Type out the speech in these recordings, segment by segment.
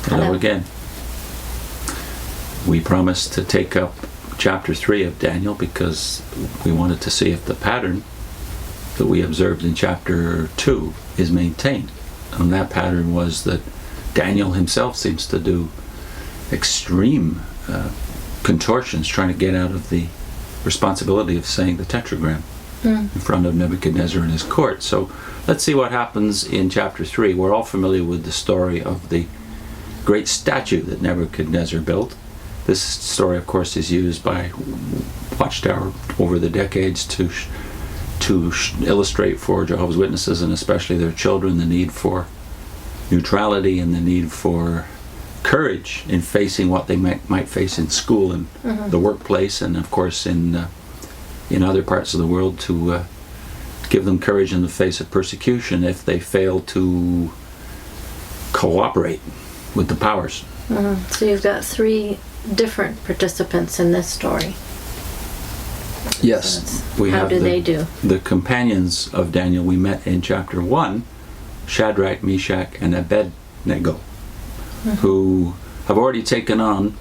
Hello again. We promised to take up chapter 3 of Daniel because we wanted to see if the pattern that we observed in chapter 2 is maintained. And that pattern was that Daniel himself seems to do extreme contortions trying to get out of the responsibility of saying the tetragram in front of Nebuchadnezzar and his court. So let's see what happens in chapter 3. We're all familiar with the story of the great statue that Nebuchadnezzar built. This story, of course, is used by Watchtower over the decades to illustrate for Jehovah's Witnesses, and especially their children, the need for neutrality and the need for courage in facing what they might face in school and the workplace, and of course in other parts of the world, to give them courage in the face of persecution if they fail to cooperate with the powers. So you've got 3 different participants in this story. Yes, so how do they do? The companions of Daniel we met in chapter 1, Shadrach, Meshach, and Abednego, who have already taken on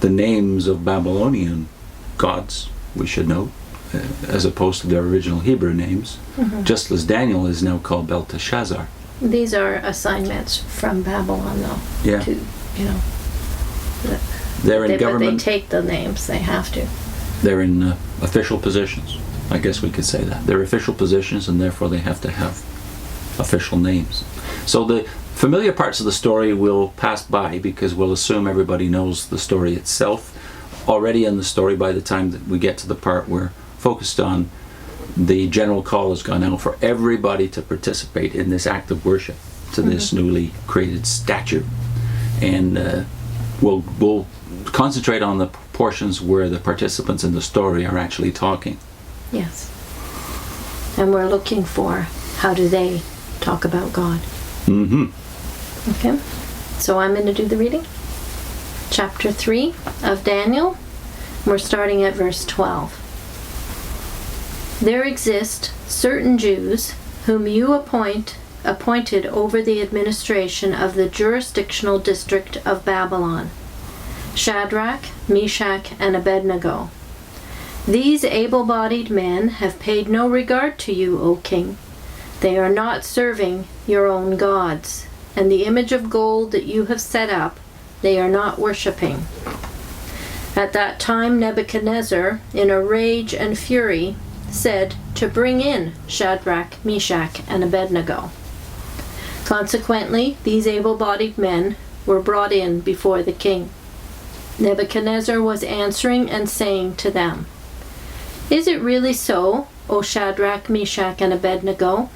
the names of Babylonian gods, we should note, as opposed to their original Hebrew names, just as Daniel is now called Belteshazzar. These are assignments from Babylon, though. Yeah. They're in government. But they take the names, they have to. They're in official positions. I guess we could say that. They're official positions, and therefore they have to have official names. So the familiar parts of the story will pass by because we'll assume everybody knows the story itself. Already in the story, by the time that we get to the part we're focused on, the general call has gone out for everybody to participate in this act of worship to this newly created statue. And we'll concentrate on the portions where the participants in the story are actually talking. Yes. And we're looking for how do they talk about God. Okay. So I'm going to do the reading. Chapter 3 of Daniel. We're starting at verse 12. There exist certain Jews whom you appointed over the administration of the jurisdictional district of Babylon, Shadrach, Meshach, and Abednego. These able-bodied men have paid no regard to you, O king. They are not serving your own gods, and the image of gold that you have set up, they are not worshipping. At that time Nebuchadnezzar, in a rage and fury, said to bring in Shadrach, Meshach, and Abednego. Consequently, these able-bodied men were brought in before the king. Nebuchadnezzar was answering and saying to them, Is it really so, O Shadrach, Meshach, and Abednego,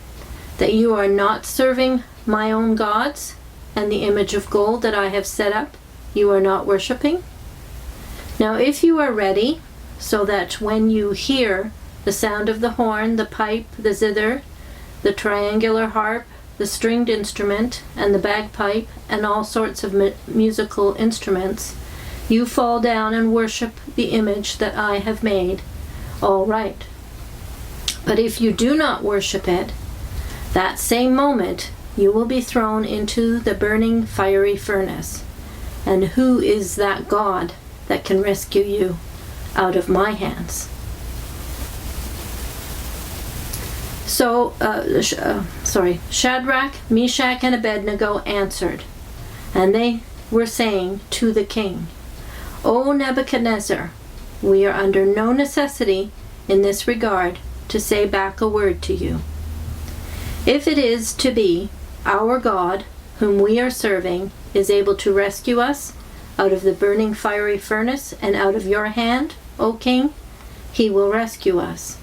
that you are not serving my own gods, and the image of gold that I have set up you are not worshipping? Now if you are ready, so that when you hear the sound of the horn, the pipe, the zither, the triangular harp, the stringed instrument, and the bagpipe, and all sorts of musical instruments, you fall down and worship the image that I have made, all right. But if you do not worship it, that same moment you will be thrown into the burning fiery furnace. And who is that God that can rescue you out of my hands? So, Shadrach, Meshach, and Abednego answered, and they were saying to the king, O Nebuchadnezzar, we are under no necessity in this regard to say back a word to you. If it is to be our God, whom we are serving, is able to rescue us out of the burning fiery furnace and out of your hand, O king, he will rescue us.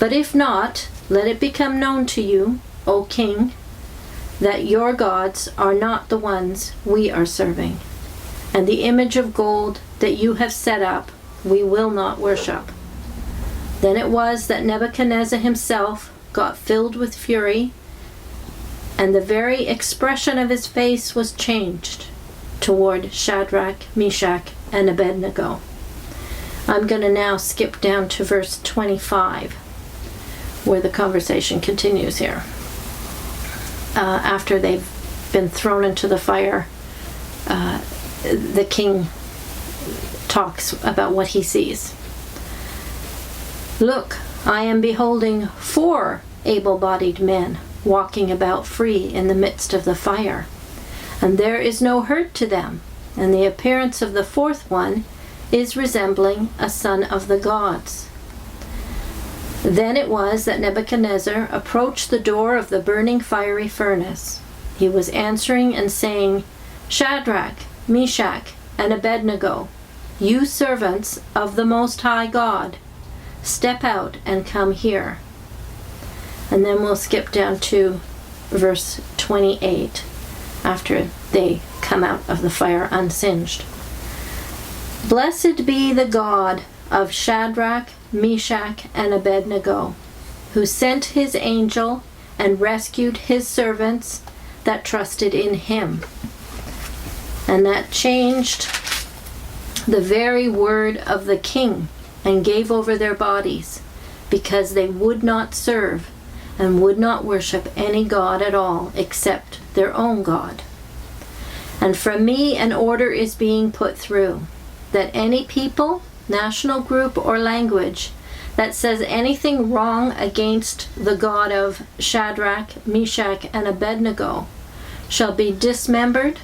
But if not, let it become known to you, O king, that your gods are not the ones we are serving, and the image of gold that you have set up we will not worship. Then it was that Nebuchadnezzar himself got filled with fury, and the very expression of his face was changed toward Shadrach, Meshach, and Abednego. I'm going to now skip down to verse 25, where the conversation continues here. After they've been thrown into the fire the king talks about what he sees. "Look, I am beholding 4 able-bodied men walking about free in the midst of the fire, and there is no hurt to them, and the appearance of the 4th one is resembling a son of the gods." Then it was that Nebuchadnezzar approached the door of the burning fiery furnace. He was answering and saying, "Shadrach, Meshach, and Abednego, you servants of the Most High God, step out and come here." And then we'll skip down to verse 28, after they come out of the fire unsinged. "Blessed be the God of Shadrach, Meshach, and Abednego, who sent his angel and rescued his servants that trusted in him." And that changed the very word of the king and gave over their bodies, because they would not serve and would not worship any god at all except their own God. And from me an order is being put through, that any people, national group, or language that says anything wrong against the God of Shadrach, Meshach, and Abednego shall be dismembered,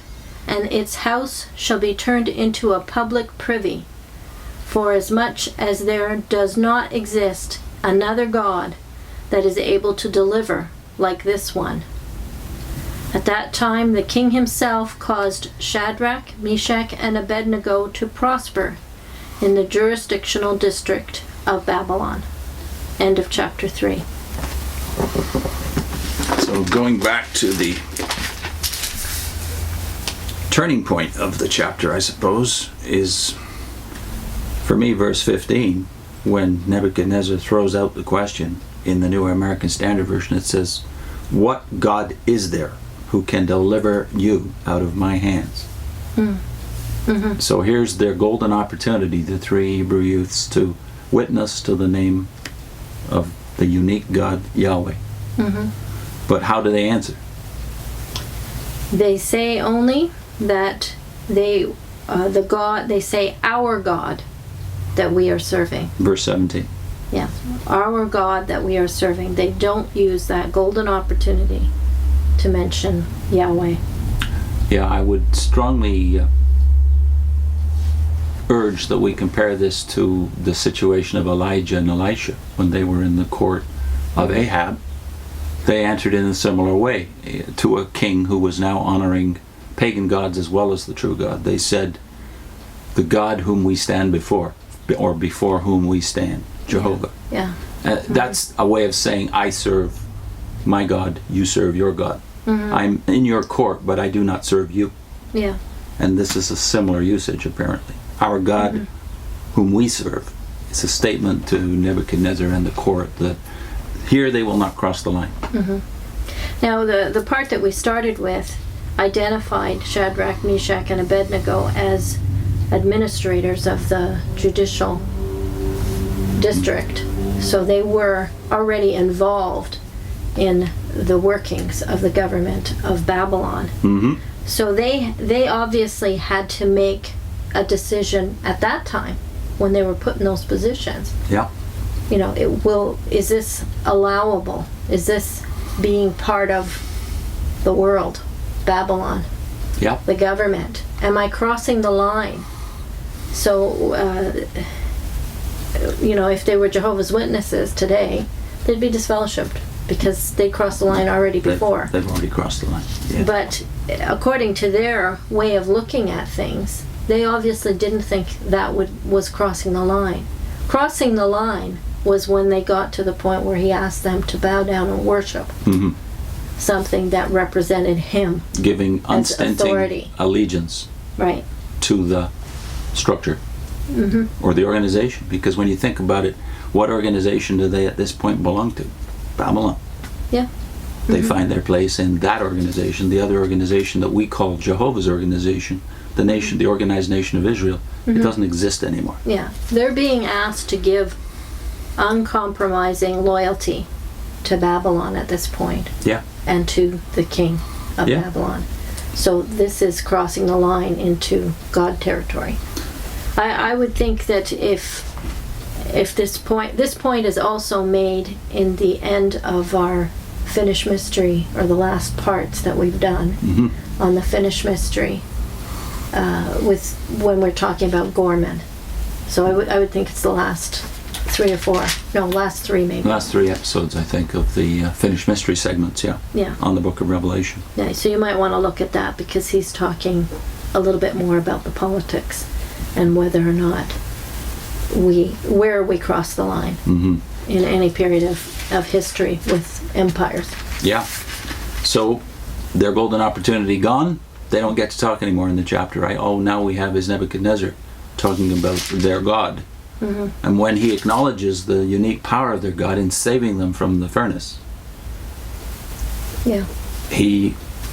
and its house shall be turned into a public privy, for as much as there does not exist another God that is able to deliver like this one. At that time the king himself caused Shadrach, Meshach, and Abednego to prosper in the jurisdictional district of Babylon. End of chapter 3. So going back to the turning point of the chapter, I suppose, is, for me, verse 15, when Nebuchadnezzar throws out the question in the New American Standard Version. It says, "What God is there who can deliver you out of my hands?" Mm-hmm. So here's their golden opportunity, the 3 Hebrew youths, to witness to the name of the unique God, Yahweh. Mm-hmm. But how do they answer? They say only that they say our God that we are serving. Verse 17. Yes, our God that we are serving. They don't use that golden opportunity to mention Yahweh. Yeah, I would strongly urge that we compare this to the situation of Elijah and Elisha when they were in the court of Ahab. They answered in a similar way to a king who was now honoring pagan gods as well as the true God. They said, "The God whom we stand before, or before whom we stand, Jehovah." Yeah. That's a way of saying, I serve my God, you serve your God. Mm-hmm. I'm in your court, but I do not serve you. Yeah. And this is a similar usage, apparently. Our God, whom we serve, is a statement to Nebuchadnezzar and the court that here they will not cross the line. Mm-hmm. Now, the part that we started with identified Shadrach, Meshach, and Abednego as administrators of the judicial district. So they were already involved in the workings of the government of Babylon. Mm-hmm. So they obviously had to make a decision at that time when they were put in those positions. Yeah. You know, is this allowable? Is this being part of the world, Babylon? Yeah. The government? Am I crossing the line? So, if they were Jehovah's Witnesses today, they'd be disfellowshipped because they crossed the line already before. They've already crossed the line. Yeah. But according to their way of looking at things, they obviously didn't think that was crossing the line. Crossing the line was when they got to the point where he asked them to bow down and worship something that represented him. Giving unstinting allegiance right. to the structure or the organization. Because when you think about it, what organization do they at this point belong to? Babylon. Yeah. They find their place in that organization. The other organization that we call Jehovah's organization, the nation, the organized nation of Israel, it doesn't exist anymore. Yeah. They're being asked to give uncompromising loyalty to Babylon at this point. Yeah. And to the king of Babylon. So this is crossing the line into God territory. I would think that if this point is also made in the end of our finished mystery, or the last parts that we've done on the finished mystery, with when we're talking about Gorman. So I would think it's the last 3 or 4. No, last 3 maybe. Last 3 episodes, I think, of the finished mystery segments, Yeah. on the book of Revelation. Yeah, so you might want to look at that, because he's talking a little bit more about the politics and whether or not where we cross the line in any period of history with empires. Yeah. So, their golden opportunity gone. They don't get to talk anymore in the chapter, right? All now we have is Nebuchadnezzar talking about their God. And when he acknowledges the unique power of their God in saving them from the furnace, Yeah.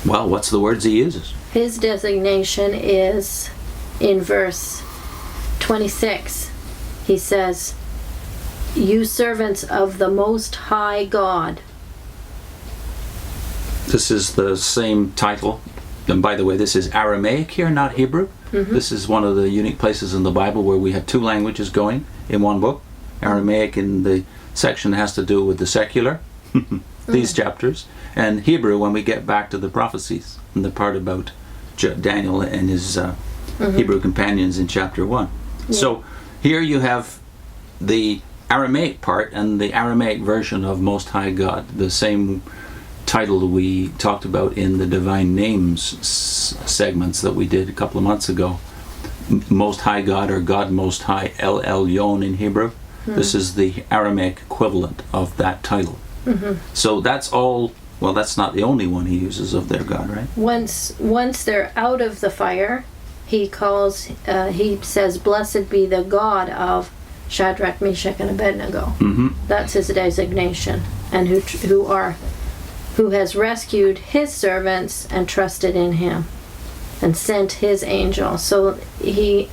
what's the words he uses? His designation is in verse 26. He says, "You servants of the Most High God." This is the same title. And by the way, this is Aramaic here, not Hebrew. This is one of the unique places in the Bible where we have 2 languages going in one book. Aramaic in the section that has to do with the secular, these chapters, and Hebrew when we get back to the prophecies and the part about Daniel and his Hebrew companions in chapter 1. Yeah. So here you have the Aramaic part and the Aramaic version of Most High God, the same title we talked about in the Divine Names segments that we did a couple of months ago. Most High God, or God Most High, El Elyon in Hebrew. This is the Aramaic equivalent of that title. So that's all. Well, that's not the only one he uses of their God, right? Once they're out of the fire, he says, "Blessed be the God of Shadrach, Meshach, and Abednego." That's his designation, and who has rescued his servants and trusted in him and sent his angel. So he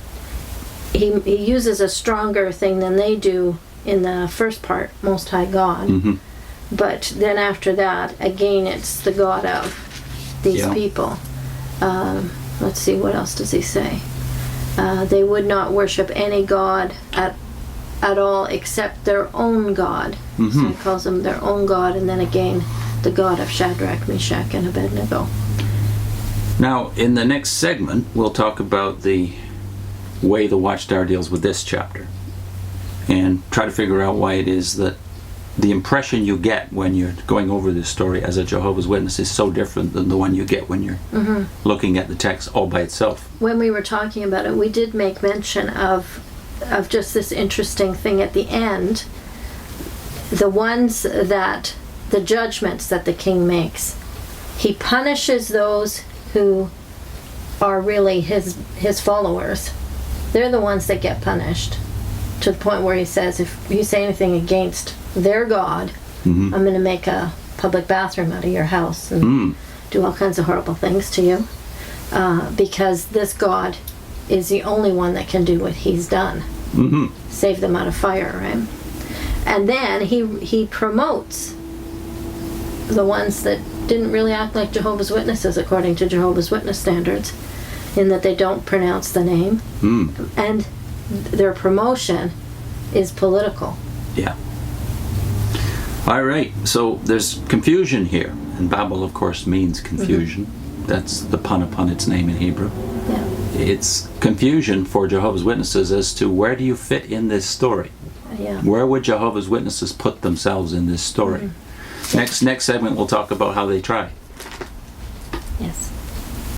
uses a stronger thing than they do in the first part, Most High God. But then after that, again, it's the God of these people. Let's see, what else does he say? They would not worship any God at all except their own God. So he calls them their own God, and then again, the God of Shadrach, Meshach, and Abednego. Now, in the next segment, we'll talk about the way the Watchtower deals with this chapter and try to figure out why it is that the impression you get when you're going over this story as a Jehovah's Witness is so different than the one you get when you're looking at the text all by itself. When we were talking about it, we did make mention of just this interesting thing at the end. The judgments that the king makes. He punishes those who are really his followers. They're the ones that get punished, to the point where he says, if you say anything against their God, I'm going to make a public bathroom out of your house and do all kinds of horrible things to you, because this God is the only one that can do what he's done. Save them out of fire, right? And then he promotes the ones that didn't really act like Jehovah's Witnesses according to Jehovah's Witness standards, in that they don't pronounce the name, and their promotion is political. Yeah. All right, so there's confusion here, and Babel, of course, means confusion. That's the pun upon its name in Hebrew. Yeah. It's confusion for Jehovah's Witnesses as to where do you fit in this story? Yeah. Where would Jehovah's Witnesses put themselves in this story? Next segment we'll talk about how they try. Yes.